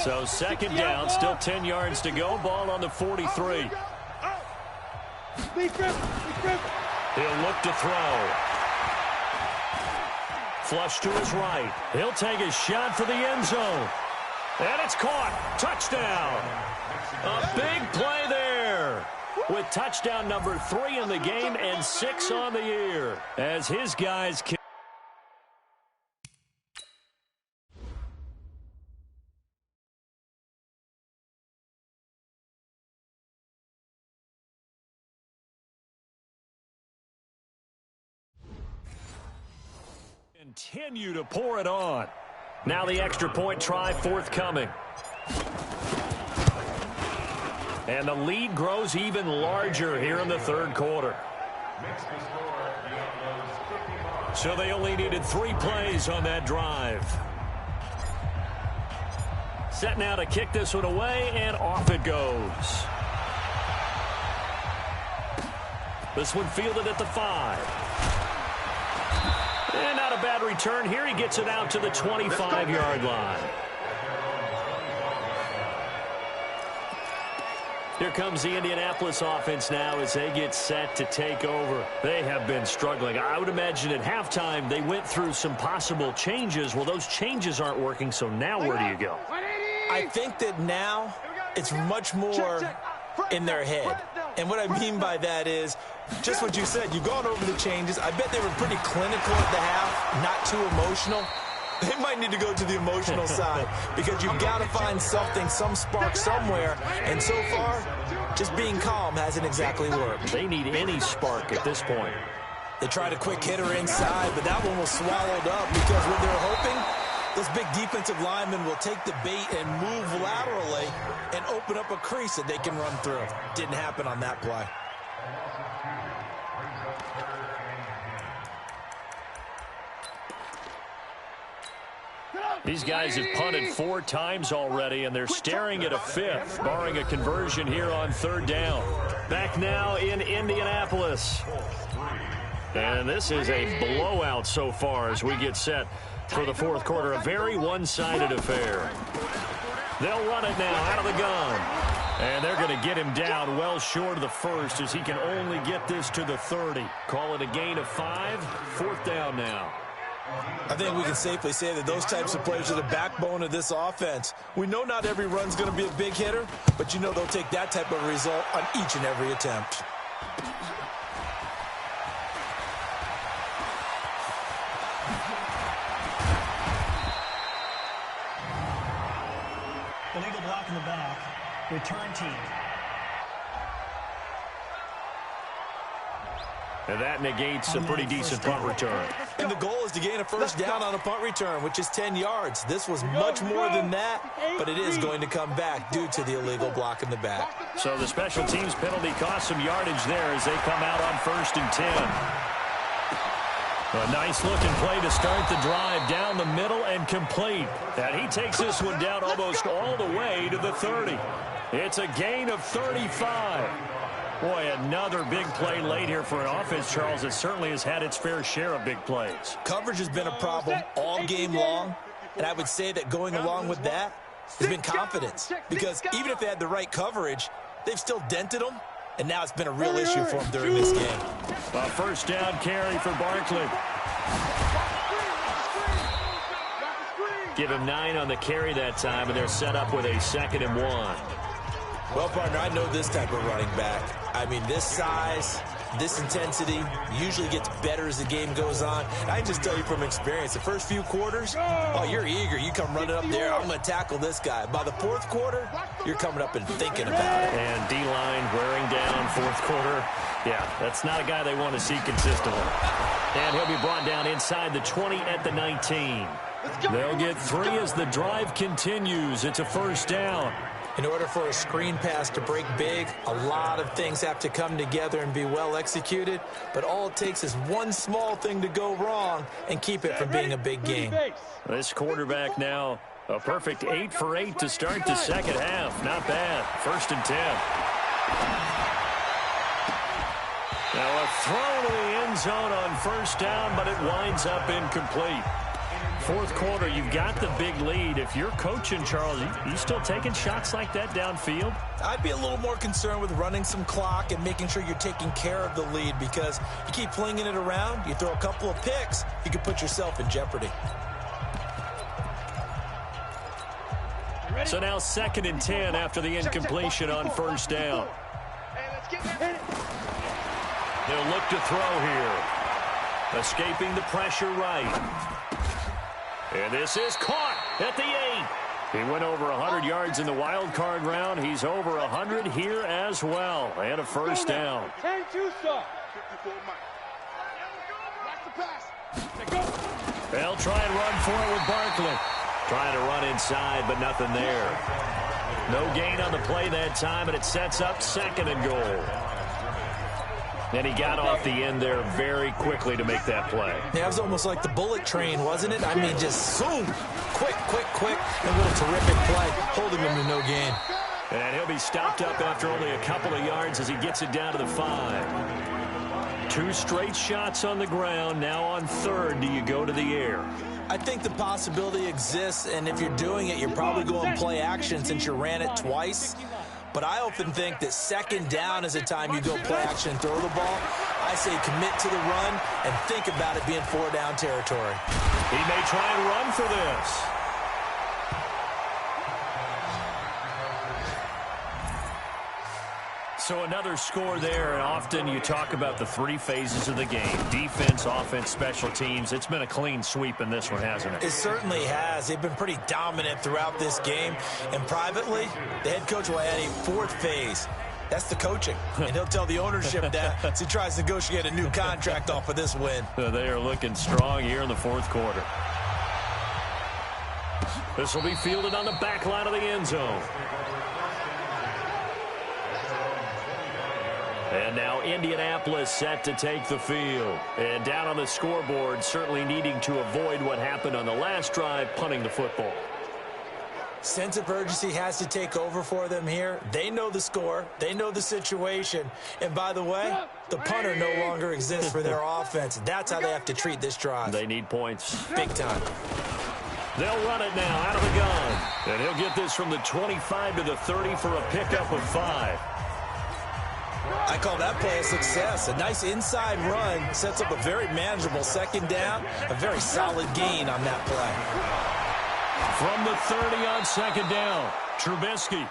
So 2nd down, still 10 yards to go. Ball on the 43. He'll look to throw. Flush to his right. He'll take a shot for the end zone. And it's caught. Touchdown. A big play there with touchdown number 3 in the game and 6 on the year as his guys continue to pour it on. Now the extra point try forthcoming. And the lead grows even larger here in the 3rd quarter. So they only needed 3 plays on that drive. Set now to kick this one away, and off it goes. This one fielded at the 5. And not a bad return here. He gets it out to the 25-yard line. Here comes the Indianapolis offense now as they get set to take over. They have been struggling. I would imagine at halftime they went through some possible changes. Well, those changes aren't working, so now where do you go? I think that now it's much more in their head. And what I mean by that is just what you said. You've gone over the changes. I bet they were pretty clinical at the half, not too emotional. They might need to go to the emotional side because you've got to find something, some spark somewhere. And so far, just being calm hasn't exactly worked. They need any spark at this point. They tried a quick hitter inside, but that one was swallowed up because what they're hoping, those big defensive linemen will take the bait and move laterally and open up a crease that they can run through. Didn't happen on that play. These guys have punted 4 times already, and they're staring at a 5th, barring a conversion here on 3rd down. Back now in Indianapolis. And this is a blowout so far as we get set for the 4th quarter. A very one-sided affair. They'll run it now out of the gun. And they're going to get him down well short of the 1st as he can only get this to the 30. Call it a gain of 5. 4th down now. I think we can safely say that those types of players are the backbone of this offense. We know not every run's going to be a big hitter, but you know they'll take that type of result on each and every attempt. Illegal block in the back. Return team. And that negates a pretty decent punt return. And the goal is to gain a 1st down on a punt return, which is 10 yards. This was much more than that, but it is going to come back due to the illegal block in the back. So the special teams penalty cost some yardage there as they come out on 1st and 10. A nice-looking play to start the drive down the middle and complete. And he takes this one down almost all the way to the 30. It's a gain of 35. Boy, another big play late here for an offense, Charles, that certainly has had its fair share of big plays. Coverage has been a problem all game long, and I would say that going along with that has been confidence. Because even if they had the right coverage, they've still dented them, and now it's been a real issue for them during this game. A 1st down carry for Barkley. Give him 9 on the carry that time, and they're set up with a 2nd and 1. Well, partner, I know this type of running back. I mean, this size, this intensity usually gets better as the game goes on. And I can just tell you from experience, the first few quarters, oh, you're eager. You come running up there, I'm going to tackle this guy. By the 4th quarter, you're coming up and thinking about it. And D-line wearing down 4th quarter. Yeah, that's not a guy they want to see consistently. And he'll be brought down inside the 20 at the 19. They'll get 3 as the drive continues. It's a 1st down. In order for a screen pass to break big, a lot of things have to come together and be well executed. But all it takes is one small thing to go wrong and keep it from being a big game. This quarterback now, a perfect 8 for 8 to start the 2nd half. Not bad. 1st and 10. Now a throw to the end zone on 1st down, but it winds up incomplete. 4th quarter, you've got the big lead. If you're coaching, Charles, you still taking shots like that downfield? I'd be a little more concerned with running some clock and making sure you're taking care of the lead, because you keep flinging it around, you throw a couple of picks, you can put yourself in jeopardy. So now 2nd and 10 after the incompletion on 1st down. They'll look to throw here. Escaping the pressure right. And this is caught at the 8. He went over 100 yards in the wild card round. He's over 100 here as well. And a 1st down. They'll try and run for it with Barkley. Trying to run inside, but nothing there. No gain on the play that time, and it sets up 2nd and goal. And he got off the end there very quickly to make that play. Yeah, it was almost like the bullet train, wasn't it? I mean, just zoom. Quick, quick, quick. And what a terrific play, holding him to no gain. And he'll be stopped up after only a couple of yards as he gets it down to the 5. 2 straight shots on the ground. Now on third, do you go to the air? I think the possibility exists, and if you're doing it, you're probably going play action since you ran it twice. But I often think that second down is a time you go play action and throw the ball. I say commit to the run and think about it being 4-down territory. He may try and run for this. So another score there, and often you talk about the 3 phases of the game. Defense, offense, special teams. It's been a clean sweep in this one, hasn't it? It certainly has. They've been pretty dominant throughout this game. And privately, the head coach will add a 4th phase. That's the coaching. And he'll tell the ownership that as he tries to negotiate a new contract off of this win. They are looking strong here in the 4th quarter. This will be fielded on the back line of the end zone. And now Indianapolis set to take the field. And down on the scoreboard, certainly needing to avoid what happened on the last drive, punting the football. Sense of urgency has to take over for them here. They know the score. They know the situation. And by the way, the punter no longer exists for their offense. That's how they have to treat this drive. They need points. Big time. They'll run it now out of the gun. And he'll get this from the 25 to the 30 for a pickup of 5. I call that play a success. A nice inside run sets up a very manageable second down. A very solid gain on that play. From the 30 on second down, Trubisky.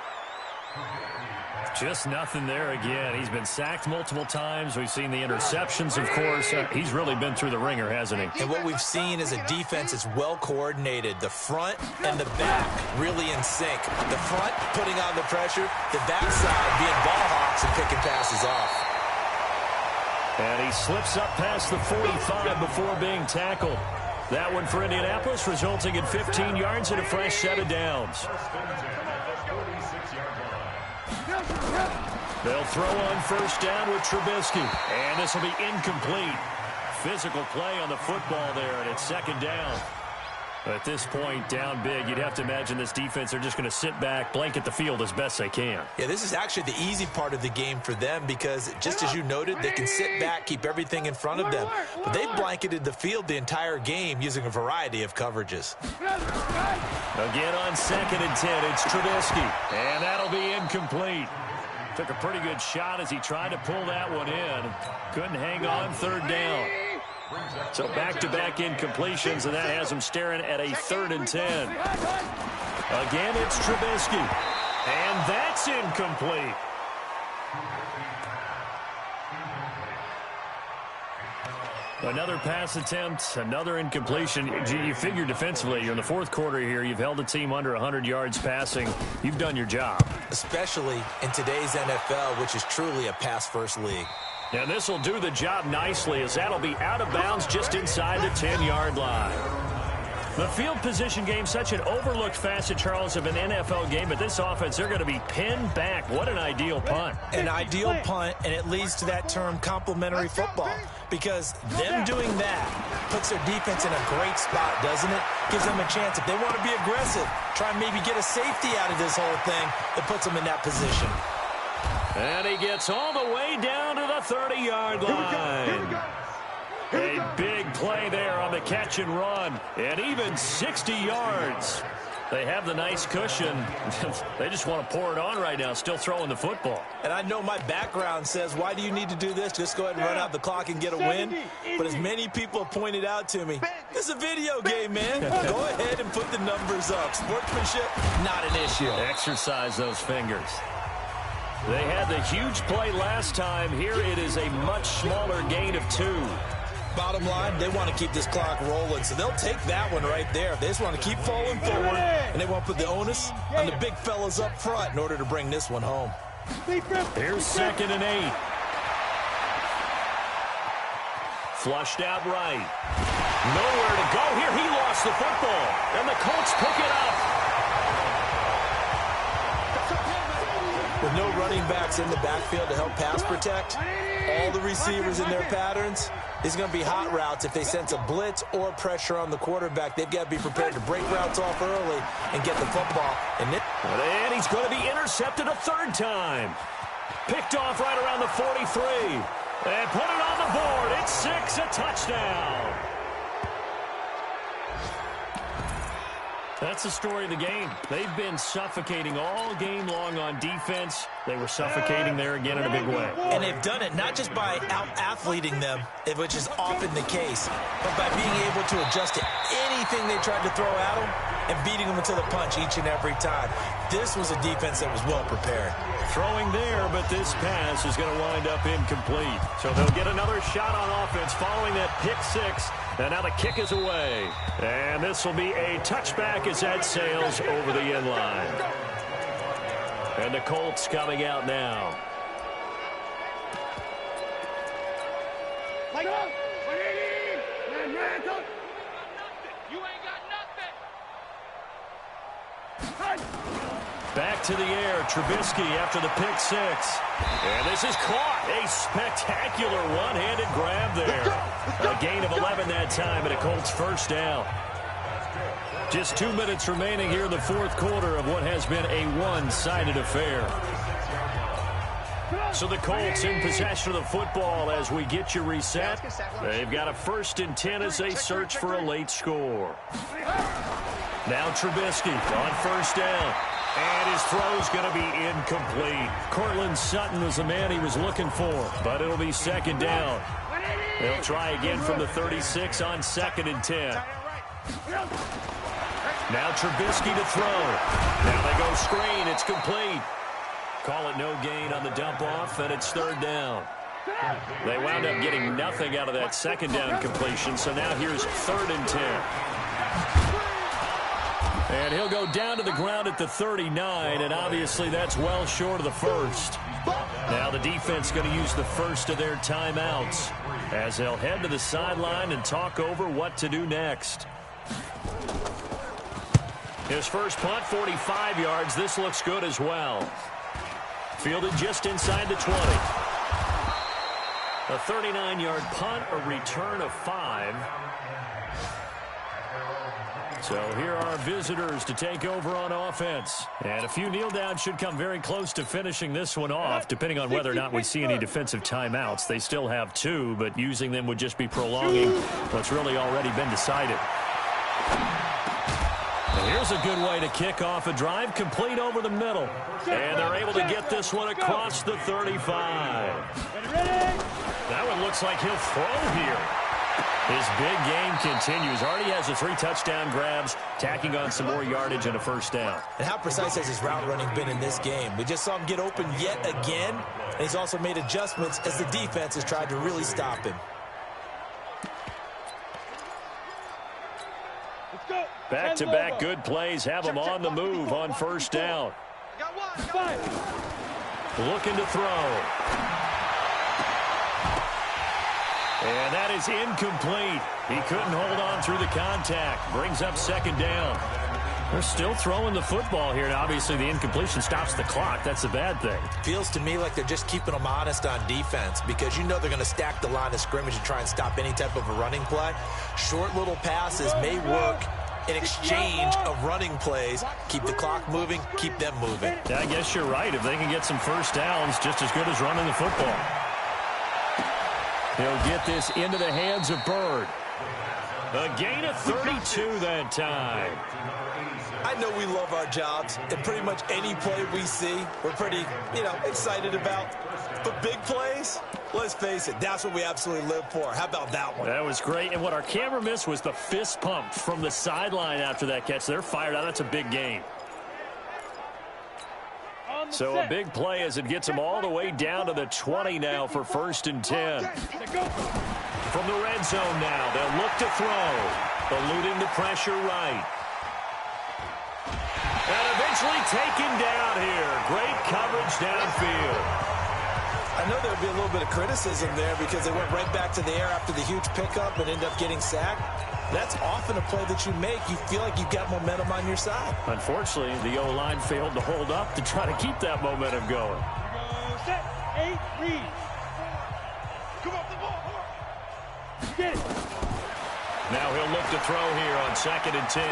Just nothing there again. He's been sacked multiple times. We've seen the interceptions, of course. He's really been through the ringer, hasn't he? And what we've seen is a defense that's well coordinated. The front and the back really in sync. The front putting on the pressure. The backside being ball hawks and picking passes off. And he slips up past the 45 before being tackled. That one for Indianapolis, resulting in 15 yards and a fresh set of downs. They'll throw on first down with Trubisky. And this will be incomplete. Physical play on the football there, and it's second down. At this point, down big, you'd have to imagine this defense are just going to sit back, blanket the field as best they can. Yeah, this is actually the easy part of the game for them because, just as you noted, they can sit back, keep everything in front of them. But they've blanketed the field the entire game using a variety of coverages. Again on second and 10, it's Trubisky. And that'll be incomplete. Took a pretty good shot as he tried to pull that one in. Couldn't hang on third down. So back-to-back incompletions, and that has him staring at a 3rd and 10. Again, it's Trubisky. And that's incomplete. Another pass attempt, another incompletion. You figure defensively, you're in the 4th quarter here. You've held the team under 100 yards passing. You've done your job. Especially in today's NFL, which is truly a pass-first league. And this will do the job nicely as that'll be out of bounds just inside the 10-yard line. The field position game, such an overlooked facet, Charles, of an NFL game, but this offense, they're going to be pinned back. What an ideal punt. An ideal punt, and it leads to that term complementary football, because them doing that puts their defense in a great spot, doesn't it? Gives them a chance. If they want to be aggressive, try and maybe get a safety out of this whole thing, it puts them in that position. And he gets all the way down to the 30-yard line. A big play there on the catch and run. And even 60 yards. They have the nice cushion. They just want to pour it on right now, still throwing the football. And I know my background says, why do you need to do this? Just go ahead and run out the clock and get a win. But as many people have pointed out to me, this is a video game, man. Go ahead and put the numbers up. Sportsmanship, not an issue. Exercise those fingers. They had the huge play last time. Here it is a much smaller gain of 2. Bottom line, they want to keep this clock rolling, so they'll take that one right there. They just want to keep falling forward, and they want to put the onus on the big fellas up front in order to bring this one home. Here's 2nd and 8. Flushed out right. Nowhere to go here. He lost the football, and the Colts pick it up. With no running backs in the backfield to help pass protect, all the receivers in their patterns, it's going to be hot routes. If they sense a blitz or pressure on the quarterback, they've got to be prepared to break routes off early and get the football. And he's going to be intercepted a third time. Picked off right around the 43. And put it on the board. It's 6, a touchdown. That's the story of the game. They've been suffocating all game long on defense. They were suffocating there again in a big way. And they've done it not just by out-athleting them, which is often the case, but by being able to adjust to anything they tried to throw at them and beating them to the punch each and every time. This was a defense that was well prepared. Throwing there, but this pass is going to wind up incomplete. So they'll get another shot on offense following that pick 6. And now the kick is away. And this will be a touchback as that sails over the end line. And the Colts coming out now. Back to the air, Trubisky after the pick 6. And this is caught. A spectacular one-handed grab there. A gain of 11 that time, and a Colts first down. Just 2 minutes remaining here in the fourth quarter of what has been a one-sided affair. So the Colts in possession of the football as we get you reset. They've got a 1st and 10 as they search for a late score. Now Trubisky on first down. And his throw's going to be incomplete. Cortland Sutton was the man he was looking for, but it'll be 2nd down. They'll try again from the 36 on 2nd and 10. Now Trubisky to throw. Now they go screen. It's complete. Call it no gain on the dump off, and it's 3rd down. They wound up getting nothing out of that 2nd down completion, so now here's 3rd and 10. And he'll go down to the ground at the 39, and obviously that's well short of the first. Now the defense going to use the first of their timeouts as they'll head to the sideline and talk over what to do next. His first punt, 45 yards. This looks good as well. Fielded just inside the 20. A 39-yard punt, a return of 5. So here are visitors to take over on offense. And a few kneel downs should come very close to finishing this one off, depending on whether or not we see any defensive timeouts. They still have 2, but using them would just be prolonging what's really already been decided. And here's a good way to kick off a drive, complete over the middle. And they're able to get this one across the 35. That one looks like he'll throw here. His big game continues. Already has the 3 touchdown grabs, tacking on some more yardage and a first down. And how precise has his route running been in this game? We just saw him get open yet again, and he's also made adjustments as the defense has tried to really stop him. Back-to-back good plays have him on the move on first down. Looking to throw. And that is incomplete. He couldn't hold on through the contact. Brings up 2nd down. They're still throwing the football here, and obviously the incompletion stops the clock. That's a bad thing. Feels to me like they're just keeping them honest on defense because you know they're going to stack the line of scrimmage and try and stop any type of a running play. Short little passes may work in exchange of running plays. Keep the clock moving, keep them moving. Yeah, I guess you're right. If they can get some first downs, just as good as running the football. He'll get this into the hands of Bird. A gain of 32 that time. I know we love our jobs, and pretty much any play we see, we're pretty, excited about. But big plays, let's face it, that's what we absolutely live for. How about that one? That was great, and what our camera missed was the fist pump from the sideline after that catch. They're fired out. That's a big gain. So a big play as it gets them all the way down to the 20 now for 1st and 10. From the red zone now, they'll look to throw. Eluding the pressure right. And eventually taken down here. Great coverage downfield. I know there would be a little bit of criticism there because they went right back to the air after the huge pickup and ended up getting sacked. That's often a play that you make. You feel like you've got momentum on your side. Unfortunately, the O-line failed to hold up to try to keep that momentum going. Get it. Now he'll look to throw here on 2nd and 10.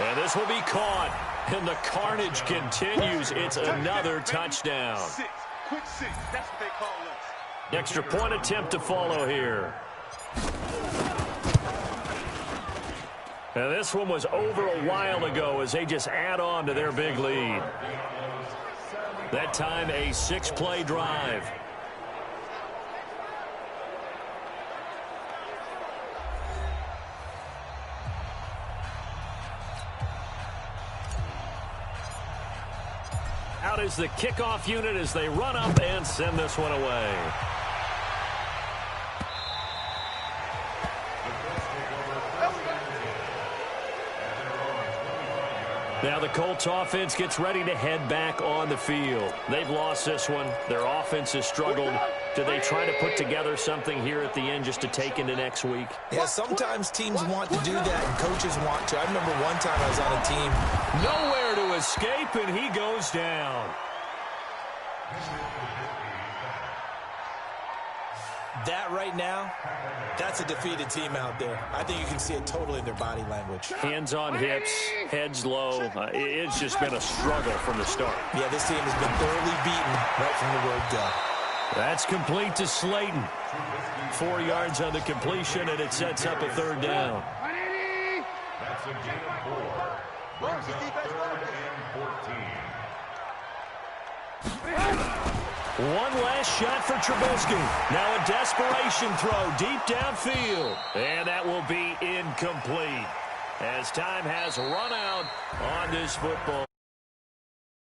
And this will be caught. And the carnage continues. It's another touchdown. Quick 6. That's what they call us. Extra point attempt to follow here. And this one was over a while ago as they just add on to their big lead. That time a 6-play drive. Out is the kickoff unit as they run up and send this one away. Now the Colts offense gets ready to head back on the field. They've lost this one. Their offense has struggled. Do they try to put together something here at the end just to take into next week? Yeah, sometimes teams want to do that and coaches want to. I remember one time I was on a team. Nowhere to escape, and he goes down. That right now, that's a defeated team out there. I think you can see it totally in their body language. Hands on hips, heads low. It's just been a struggle from the start. Yeah, this team has been thoroughly beaten right from the word go. That's complete to Slayton. 4 yards on the completion, and it sets up a 3rd down. That's a gain of 4. Brings up 3rd and 14. One last shot for Trubisky. Now a desperation throw deep downfield. And that will be incomplete as time has run out on this football.